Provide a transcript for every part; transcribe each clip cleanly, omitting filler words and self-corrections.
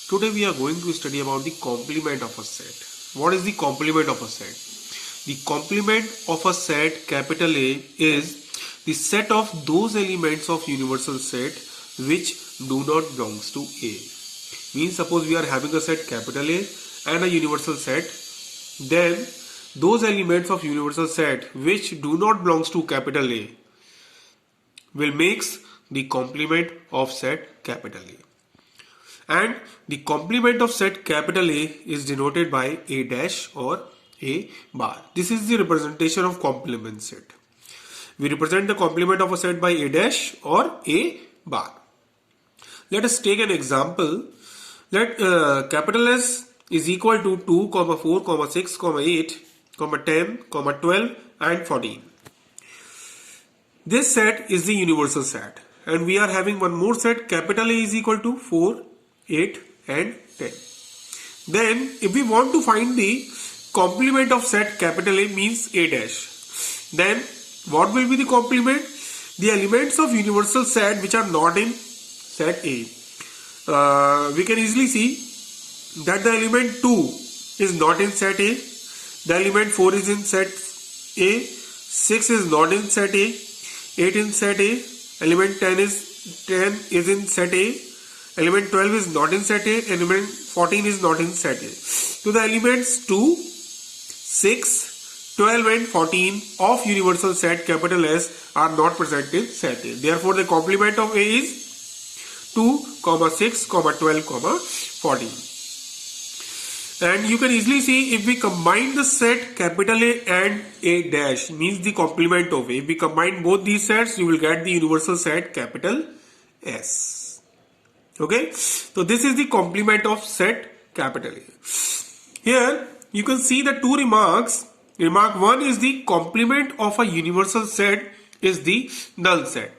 Today we are going to study about the complement of a set. What is the complement of a set? The complement of a set capital A is the set of those elements of universal set which do not belongs to A. Means suppose we are having a set capital A and a universal set, then those elements of universal set which do not belongs to capital A will makes the complement of set capital A. And the complement of set capital A is denoted by A dash or A bar. This is the representation of complement set. We represent the complement of a set by A dash or A bar. Let us take an example. Let capital S is equal to 2, 4, 6, 8, 10, 12 and 14. This set is the universal set, and we are having one more set, capital A is equal to 4, 8 and 10. Then if we want to find the complement of set capital A means A dash, then what will be the complement? The elements of universal set which are not in set A. We can easily see that the element 2 is not in set A, the element 4 is in set A, 6 is not in set A, 8 in set A, element 10 is in set A, element 12 is not in set A, element 14 is not in set A. So the elements 2, 6, 12 and 14 of universal set capital S are not present in set A. Therefore the complement of A is 2, 6, 12, 14. And you can easily see if we combine the set capital A and A dash means the complement of A. If we combine both these sets, you will get the universal set capital S. Okay, so this is the complement of set capital A. Here you can see the two remarks. Remark 1 is the complement of a universal set is the null set.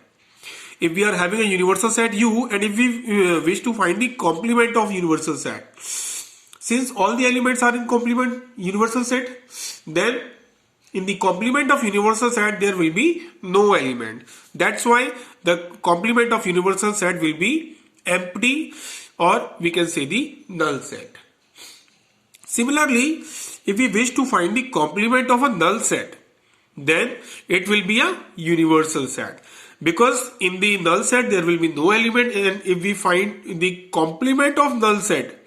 If we are having a universal set U and if we wish to find the complement of universal set, since all the elements are in complement universal set, then in the complement of universal set there will be no element. That's why the complement of universal set will be empty, or we can say the null set. Similarly, if we wish to find the complement of a null set, then it will be a universal set, because in the null set there will be no element, and if we find the complement of null set,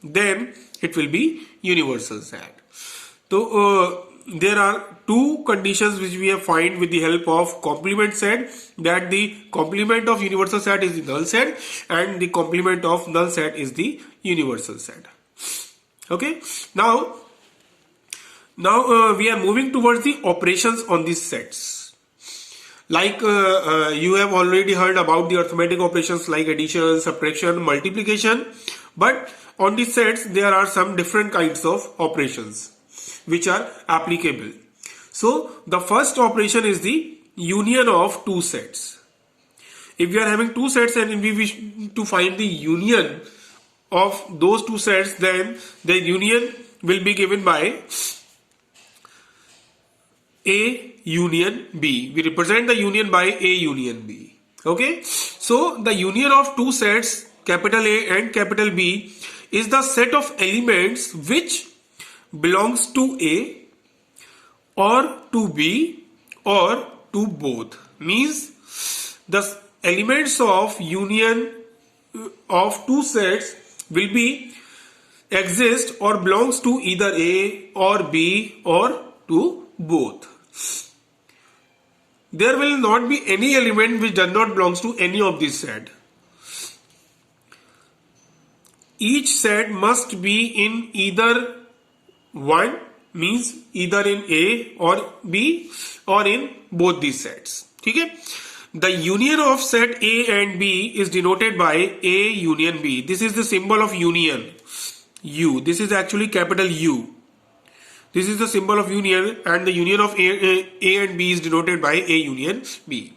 then it will be universal set. So there are two conditions which we have find with the help of complement set, that the complement of universal set is the null set and the complement of null set is the universal set. Okay, now we are moving towards the operations on these sets. Like you have already heard about the arithmetic operations like addition, subtraction, multiplication, but on these sets there are some different kinds of operations which are applicable. So the first operation is the union of two sets. If we are having two sets and we wish to find the union of those two sets, then the union will be given by A union B. We represent the union by A union B. Okay, so the union of two sets capital A and capital B is the set of elements which belongs to A or to B or to both. Means the elements of union of two sets will be exist or belongs to either A or B or to both. There will not be any element which does not belongs to any of these set. Each set must be in either one, means either in A or B or in both these sets. Okay? The union of set A and B is denoted by A union B. This is the symbol of union, U. This is actually capital U. This is the symbol of union, and the union of A and B is denoted by A union B.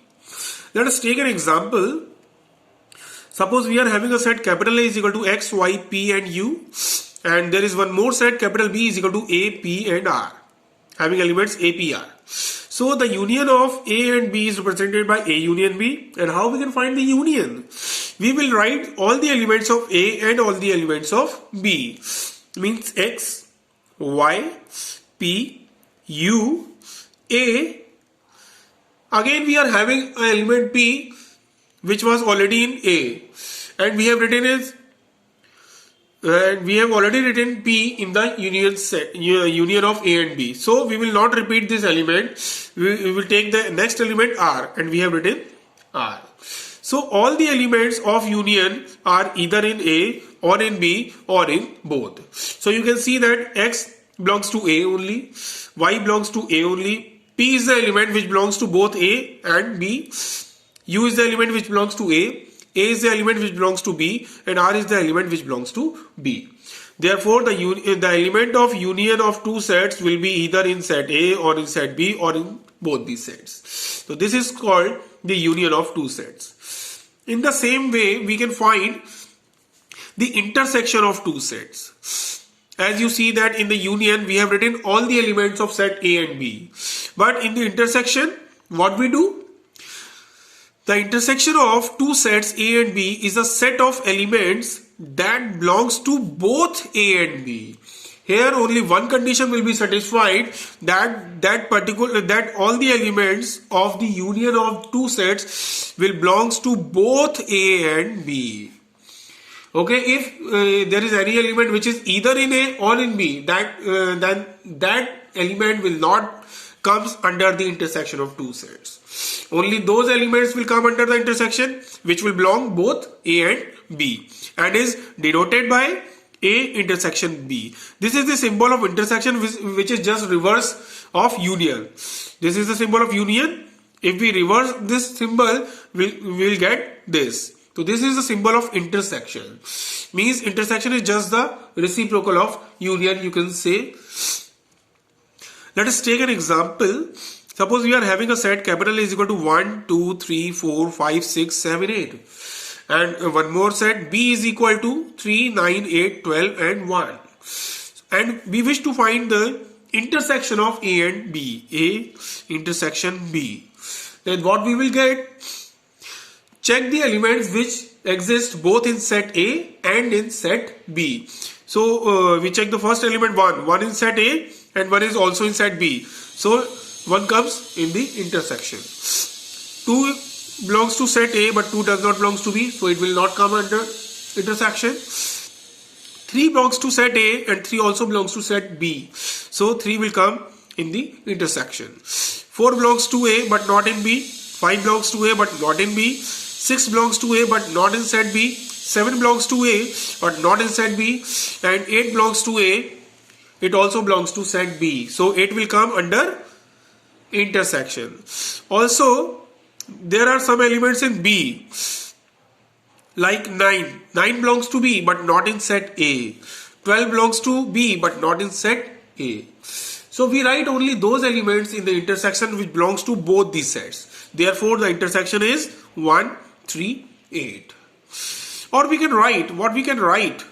Let us take an example. Suppose we are having a set capital A is equal to X, Y, P and U, and there is one more set capital B is equal to A, P and R, having elements A, P, R. So the union of A and B is represented by A union B. And how we can find the union? we will write all the elements of A and all the elements of B. Means X, Y, P, U, A. Again we are having an element P which was already in A, and we have written as we have already written P in the union set, union of A and B. So we will not repeat this element. We will take the next element R, and we have written R. So all the elements of union are either in A or in B or in both. So you can see that X belongs to A only, Y belongs to A only, P is the element which belongs to both A and B, U is the element which belongs to A is the element which belongs to B, and R is the element which belongs to B. Therefore, the element of union of two sets will be either in set A or in set B or in both these sets. So this is called the union of two sets. In the same way, we can find the intersection of two sets. As you see that in the union, we have written all the elements of set A and B. But in the intersection, what we do? The intersection of two sets A and B is a set of elements that belongs to both A and B. Here only one condition will be satisfied, that all the elements of the union of two sets will belongs to both A and B. Okay, if there is any element which is either in A or in B, then that element will not comes under the intersection of two sets. Only those elements will come under the intersection which will belong both A and B, and is denoted by A intersection B. This is the symbol of intersection which is just reverse of union. This is the symbol of union. If we reverse this symbol, we'll get this. So this is the symbol of intersection. Means intersection is just the reciprocal of union, you can say. Let us take an example. Suppose we are having a set capital A is equal to 1, 2, 3, 4, 5, 6, 7, 8. And one more set B is equal to 3, 9, 8, 12 and 1. And we wish to find the intersection of A and B. A intersection B. Then what we will get? Check the elements which exist both in set A and in set B. So we check the first element 1. 1 in set A and 1 is also in set B. So 1 comes in the intersection. 2 belongs to set A but 2 does not belongs to B, so it will not come under intersection. 3 belongs to set A and 3 also belongs to set B, so 3 will come in the intersection. 4 belongs to A but not in B. 5 belongs to A but not in B. 6 belongs to A but not in set B. 7 belongs to A but not in set B, and 8 belongs to A. It also belongs to set B, so 8 will come under intersection. Also, there are some elements in B like 9. 9 belongs to B but not in set A. 12 belongs to B but not in set A. So we write only those elements in the intersection which belongs to both these sets. Therefore, the intersection is 1, 3, 8. Or we can write, what we can write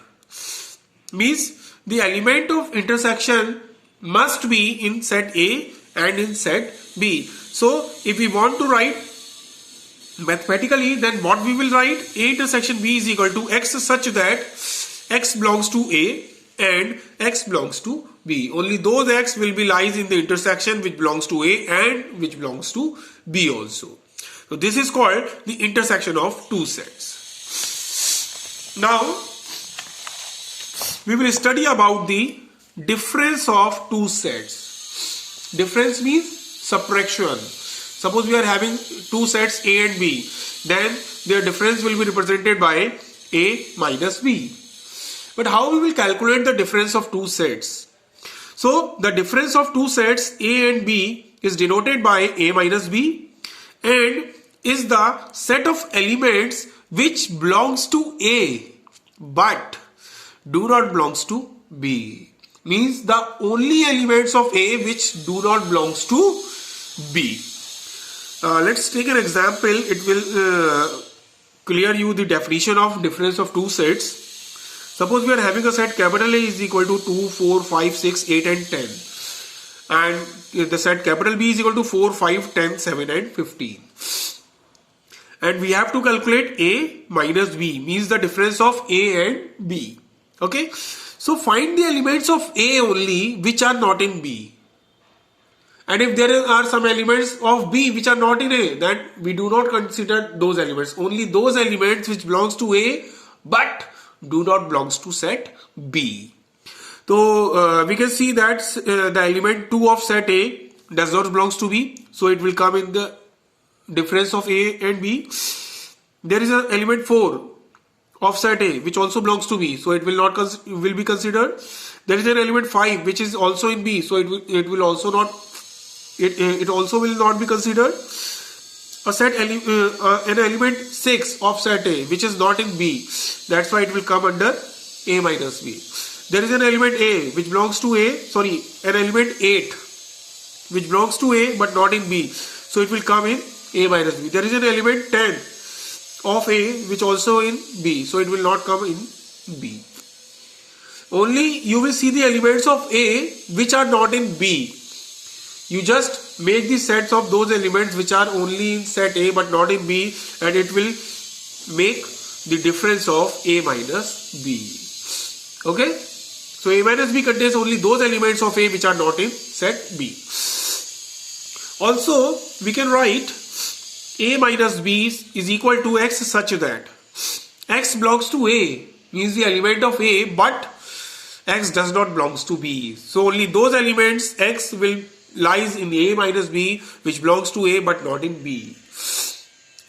means the element of intersection must be in set A and in set B. So if we want to write mathematically, then what we will write? A intersection B is equal to X such that X belongs to A and X belongs to B. Only those X will be lies in the intersection which belongs to A and which belongs to B also. So this is called the intersection of two sets. Now we will study about the difference of two sets. Difference means subtraction. Suppose we are having two sets A and B, then their difference will be represented by A minus B. But how we will calculate the difference of two sets? So the difference of two sets A and B is denoted by A minus B and is the set of elements which belongs to A but do not belongs to B. Means the only elements of A which do not belongs to B. Let's take an example. It will clear you the definition of difference of two sets. Suppose we are having a set capital A is equal to 2, 4, 5, 6, 8 and 10. And the set capital B is equal to 4, 5, 10, 7 and 15. and we have to calculate A minus B, means the difference of A and B. Okay, so find the elements of A only which are not in B. And if there are some elements of B which are not in A, then we do not consider those elements. Only those elements which belongs to A but do not belongs to set B. So we can see that the element 2 of set A does not belongs to B. So it will come in the difference of A and B. There is an element 4 of set A which also belongs to B. So it will not will be considered. There is an element 5 which is also in B. So it will also not. It also will not be considered. An element 6 of set A which is not in B, that's why it will come under A minus B. There is an element A which belongs to an element 8 which belongs to A but not in B, so it will come in A minus B. There is an element 10 of A which also in B, so it will not come in B. Only you will see the elements of A which are not in B. You just make the sets of those elements which are only in set A but not in B, and it will make the difference of A minus B. Okay? So A minus B contains only those elements of A which are not in set B. Also, we can write A minus B is equal to X such that X belongs to A, means the element of A, but X does not belongs to B. So only those elements X will lies in A minus B which belongs to A but not in B.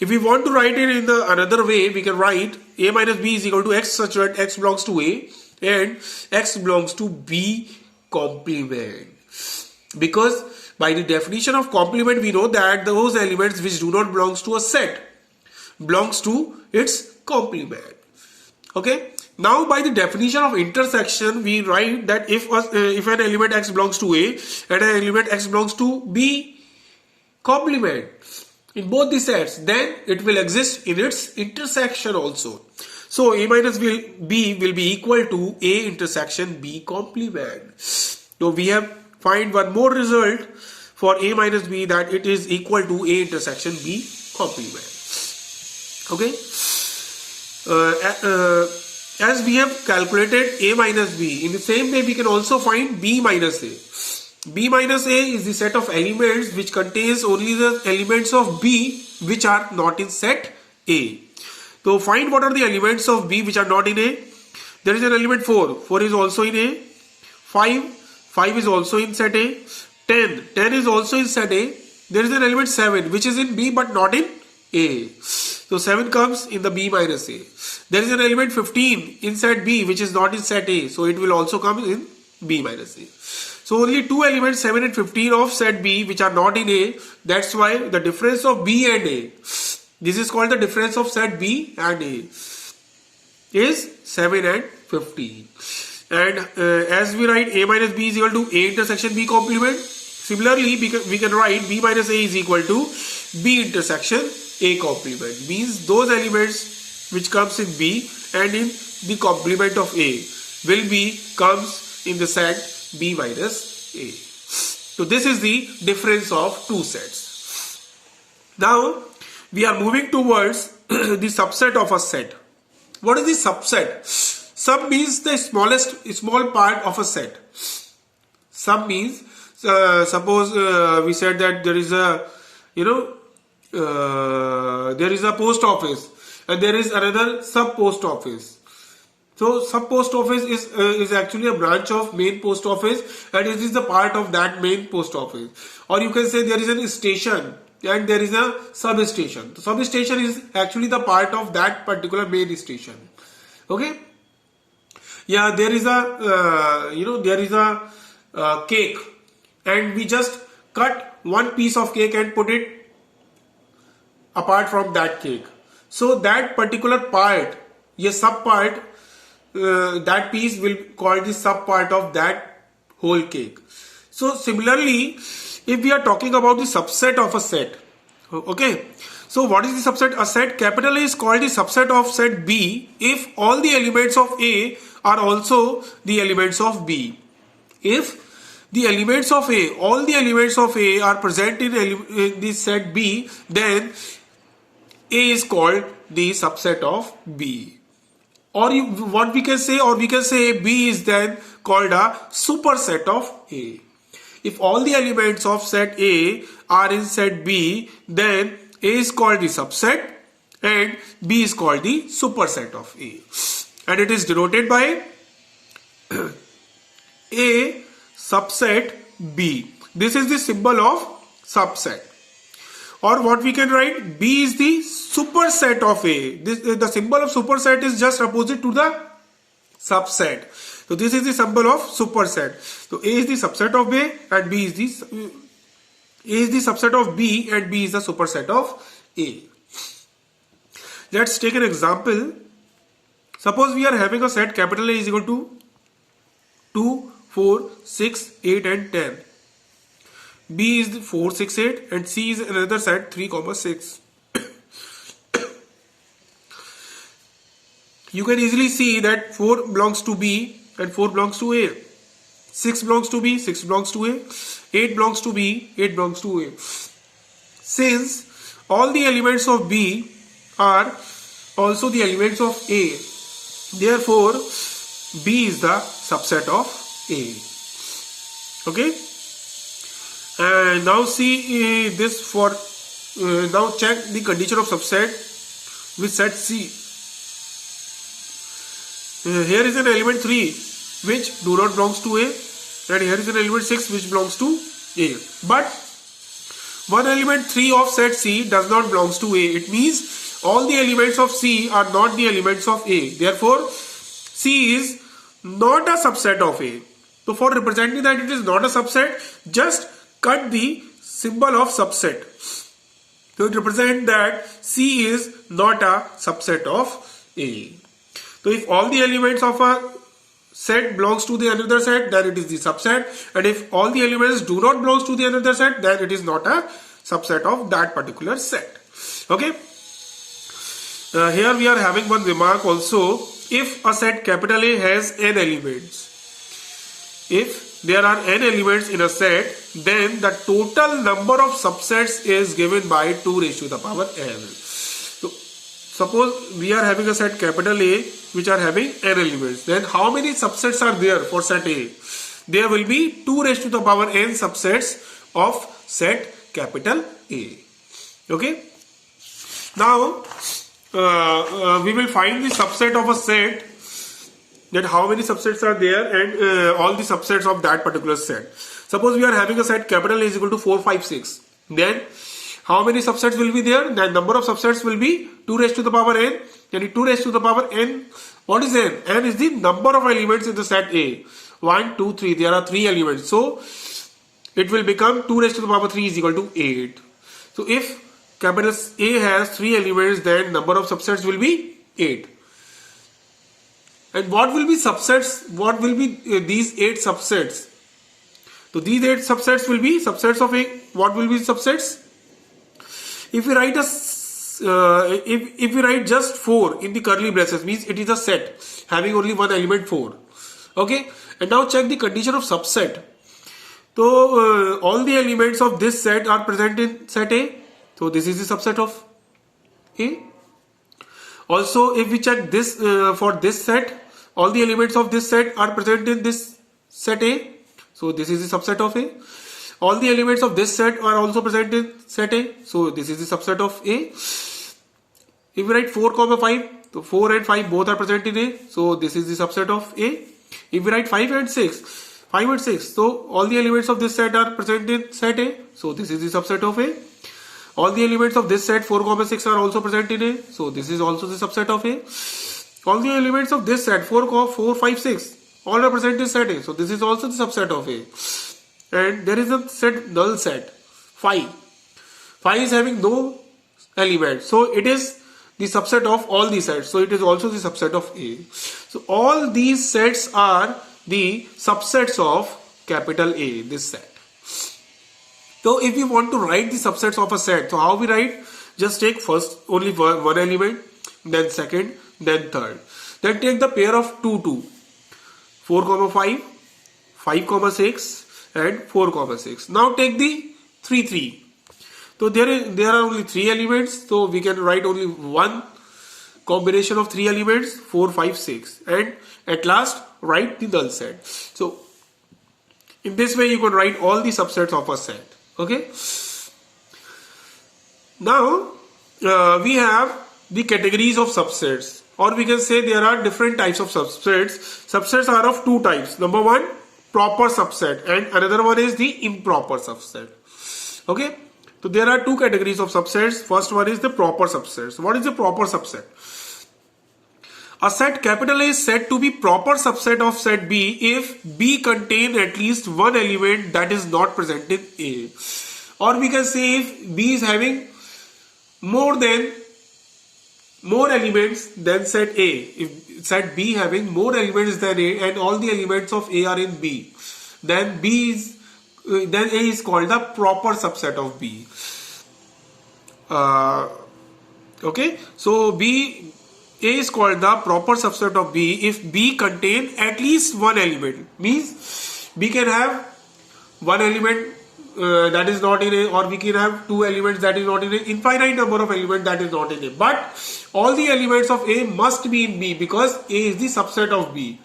If we want to write it in the another way, we can write A minus B is equal to X such that X belongs to A and X belongs to B complement. Because by the definition of complement, we know that those elements which do not belongs to a set belongs to its complement. Okay. Now, by the definition of intersection, we write that if an element X belongs to A and an element X belongs to B complement in both the sets, then it will exist in its intersection also. So A minus B will be equal to A intersection B complement. So we have find one more result for A minus B, that it is equal to A intersection B complement. Okay. As we have calculated A minus B, in the same way we can also find B minus A. B minus A is the set of elements which contains only the elements of B which are not in set A. So find what are the elements of B which are not in A. There is an element 4. 4 is also in A. 5 is also in set A. 10 is also in set A. There is an element 7 which is in B but not in A. So 7 comes in the B minus A. There is an element 15 in set B which is not in set A. So it will also come in B minus A. So only two elements 7 and 15 of set B which are not in A. That's why the difference of B and A, this is called the difference of set B and A, is 7 and 15. And as we write A minus B is equal to A intersection B complement, similarly we can write B minus A is equal to B intersection A complement, means those elements which comes in B and in the complement of A will be comes in the set B minus A. So this is the difference of two sets. Now we are moving towards the subset of a set. What is the subset? Sub means the small part of a set. Sub means suppose we said that there is a there is a post office and there is another sub post office. So sub post office is actually a branch of main post office, and it is the part of that main post office. Or you can say there is a station and there is a substation. The substation is actually the part of that particular main station. Okay. Yeah, there is a cake, and we just cut one piece of cake and put it apart from that cake. So that particular part, a sub part, that piece will call the sub part of that whole cake. So similarly, if we are talking about the subset of a set, okay. So what is the subset? A set capital A is called the subset of set B if all the elements of A are also the elements of B. If the elements of A, all the elements of A are present in the set B, then A is called the subset of B. Or what we can say, B is then called a superset of A. If all the elements of set A are in set B, then A is called the subset and B is called the superset of A. And it is denoted by A subset B. This is the symbol of subset. Or what we can write, B is the superset of A. The symbol of superset is just opposite to the subset. So this is the symbol of superset. So A is the subset of A and B is the subset of B and B is the superset of A. Let's take an example. Suppose we are having a set capital A is equal to 2, 4, 6, 8 and 10. B is 4, 6, 8 and C is another set 3, 6. You can easily see that 4 belongs to B and 4 belongs to A. 6 belongs to B, 6 belongs to A. 8 belongs to B, 8 belongs to A. Since all the elements of B are also the elements of A, therefore B is the subset of A. Okay? And now see this for now check the condition of subset with set C. Here is an element 3 which do not belongs to A and here is an element 6 which belongs to A. But one element 3 of set C does not belongs to A. It means all the elements of C are not the elements of A. Therefore, C is not a subset of A. So for representing that it is not a subset, just cut the symbol of subset. So it represents that C is not a subset of A. So if all the elements of a set belongs to the another set, then it is the subset, and if all the elements do not belongs to the another set, then it is not a subset of that particular set. Okay. Here we are having one remark also. If a set capital A has n elements, if there are n elements in a set, then the total number of subsets is given by 2 raised to the power n. So suppose we are having a set capital A which are having n elements, then how many subsets are there for set A? There will be 2 raised to the power n subsets of set capital A. Okay. Now we will find the subset of a set, that how many subsets are there and all the subsets of that particular set. Suppose we are having a set capital A is equal to 4, 5, 6. Then how many subsets will be there? The number of subsets will be 2 raised to the power n. And 2 raised to the power n, what is n? N is the number of elements in the set A. 1, 2, 3. There are 3 elements. So it will become 2 raised to the power 3 is equal to 8. So if capital A has 3 elements, then number of subsets will be 8. And what will be subsets? What will be these 8 subsets? So these 8 subsets will be subsets of A. What will be subsets? If we write if we write just 4 in the curly braces, means it is a set having only one element 4. Okay. And now check the condition of subset. So all the elements of this set are present in set A. So this is the subset of A. Also, if we check this for this set, all the elements of this set are present in this set A. So this is the subset of A. All the elements of this set are also present in set A. So this is the subset of A. If we write 4, 5, so 4 and 5 both are present in A. So this is the subset of A. If we write 5 and 6, so all the elements of this set are present in set A. So this is the subset of A. All the elements of this set 4, 6 are also present in A. So this is also the subset of A. All the elements of this set 4, 5, 6 all are present in set A. So this is also the subset of A. And there is a set null set 5. 5 is having no element. So it is the subset of all these sets. So it is also the subset of A. So all these sets are the subsets of capital A, this set. So if we want to write the subsets of a set, so how we write? Just take first only one element, then second, then third. Then take the pair of 2, 2. 4, 5, 5, 6 and 4, 6. Now take the 3, 3. So there are only 3 elements, so we can write only one combination of 3 elements, 4, 5, 6, and at last write the null set. So in this way you can write all the subsets of a set. Okay. Now we have the categories of subsets, or we can say there are different types of subsets. Subsets are of 2 types. Number one, proper subset, and another one is the improper subset. Okay. So there are 2 categories of subsets. First one is the proper subsets. What is the proper subset? A set capital A is said to be proper subset of set B if B contain at least one element that is not present in A. Or we can say if B is having more elements than set A. If set B having more elements than A and all the elements of A are in B, then A is called the proper subset of B. Okay, so A is called the proper subset of B if B contain at least one element. Means B can have one element that is not in A, or we can have 2 elements that is not in A, infinite number of elements that is not in A. But all the elements of A must be in B because A is the subset of B.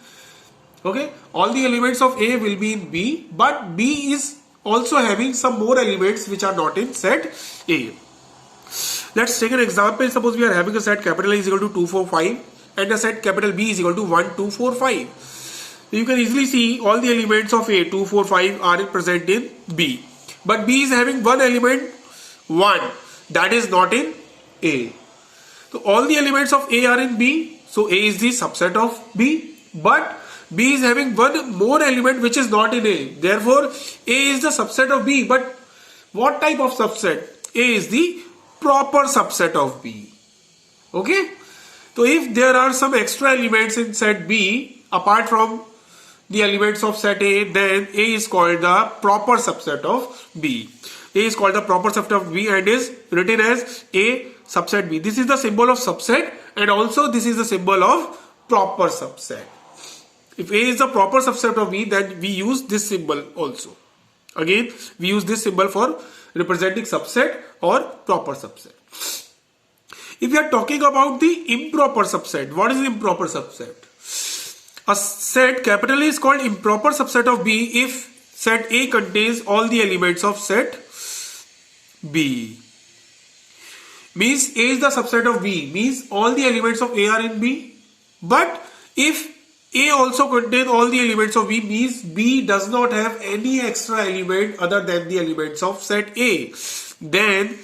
Okay, all the elements of A will be in B, but B is also having some more elements which are not in set A. Let's take an example. Suppose we are having a set capital A is equal to 2, 4, 5 and a set capital B is equal to 1, 2, 4, 5. You can easily see all the elements of A, 2, 4, 5 are present in B. But B is having one element, 1, that is not in A. So all the elements of A are in B. So A is the subset of B. But B is having one more element which is not in A. Therefore, A is the subset of B. But what type of subset? A is the proper subset of B. Okay. So if there are some extra elements in set B apart from the elements of set A, then A is called the proper subset of B. A is called the proper subset of B and is written as A subset B. This is the symbol of subset and also this is the symbol of proper subset. If A is the proper subset of B, then we use this symbol also. Again, we use this symbol for representing subset or proper subset. If we are talking about the improper subset, what is the improper subset? A set capital A is called improper subset of B if set A contains all the elements of set B. Means A is the subset of B, means all the elements of A are in B. But if A also contains all the elements of B, means B does not have any extra element other than the elements of set A, then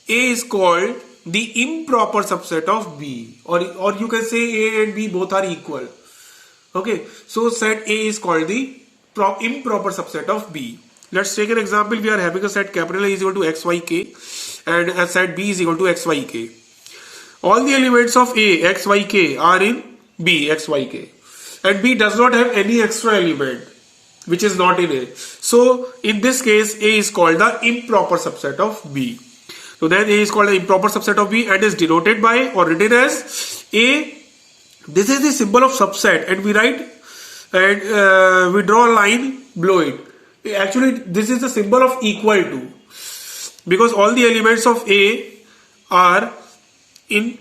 A is called the improper subset of B, or you can say A and B both are equal. Okay, so set A is called the improper subset of B. Let's take an example. We are having a set capital A is equal to xyk and a set B is equal to xyk. All the elements of A, xyk are in B, xyk. And B does not have any extra element which is not in A. So in this case A is called the improper subset of B. So then A is called the improper subset of B and is denoted by or written as A. This is the symbol of subset and we write and we draw a line below it. Actually this is the symbol of equal to, because all the elements of A are in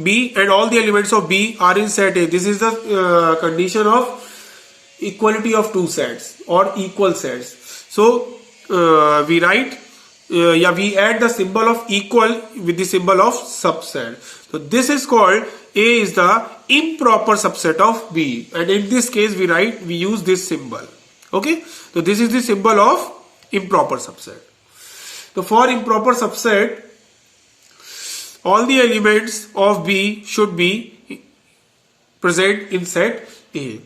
B and all the elements of B are in set A. This is the condition of equality of two sets or equal sets. So we write we add the symbol of equal with the symbol of subset. So this is called A is the improper subset of B, and in this case we use this symbol. Okay, so this is the symbol of improper subset. So for improper subset, all the elements of B should be present in set A.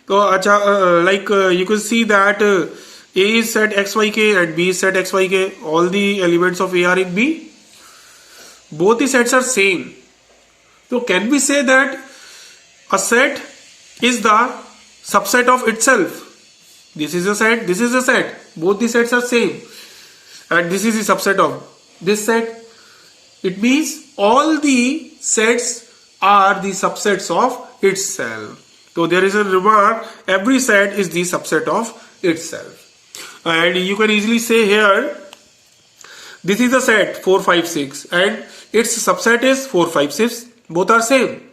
So you can see that A is set xyk and B is set xyk. All the elements of A are in B. Both the sets are same. So can we say that a set is the subset of itself? This is a set, this is a set. Both the sets are same. And this is the subset of this set. It means all the sets are the subsets of itself. So there is a remark, every set is the subset of itself. And you can easily say here this is a set 4, 5, 6 and its subset is 4, 5, 6. Both are same.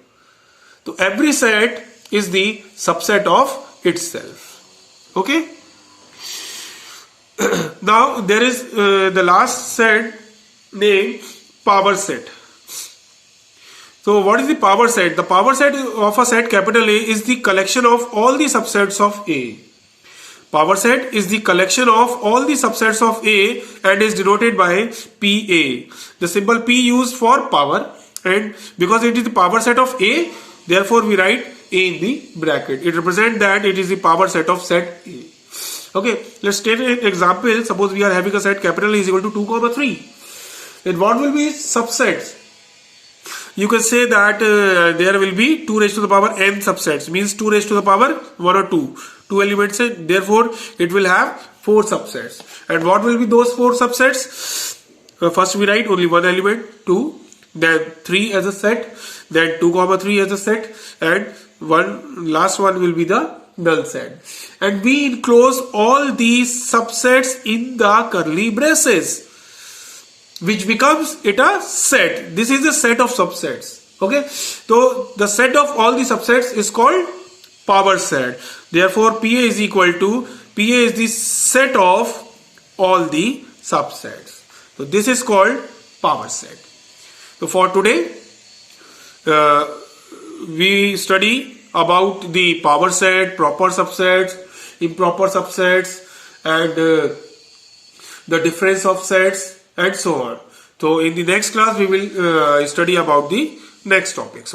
So every set is the subset of itself. Okay. Now there is the last set named power set. So what is the power set? The power set of a set capital A is the collection of all the subsets of A. Power set is the collection of all the subsets of A and is denoted by PA. The symbol P used for power, and because it is the power set of A, therefore we write A in the bracket. It represents that it is the power set of set A. Okay, let's take an example. Suppose we are having a set capital A is equal to 2, 3. Then what will be subsets? You can say that there will be 2 raised to the power n subsets, means 2 raised to the power 1 or 2. 2 elements, therefore it will have 4 subsets. And what will be those 4 subsets? First we write only one element, 2, then 3 as a set, then 2, 3 as a set, and last one will be the null set. And we enclose all these subsets in the curly braces, which becomes it a set. This is the set of subsets. Okay, so the set of all the subsets is called power set. Therefore PA is equal to PA is the set of all the subsets. So this is called power set. So for today we study about the power set, proper subsets, improper subsets, and the difference of sets, and so on. So in the next class we will study about the next topics.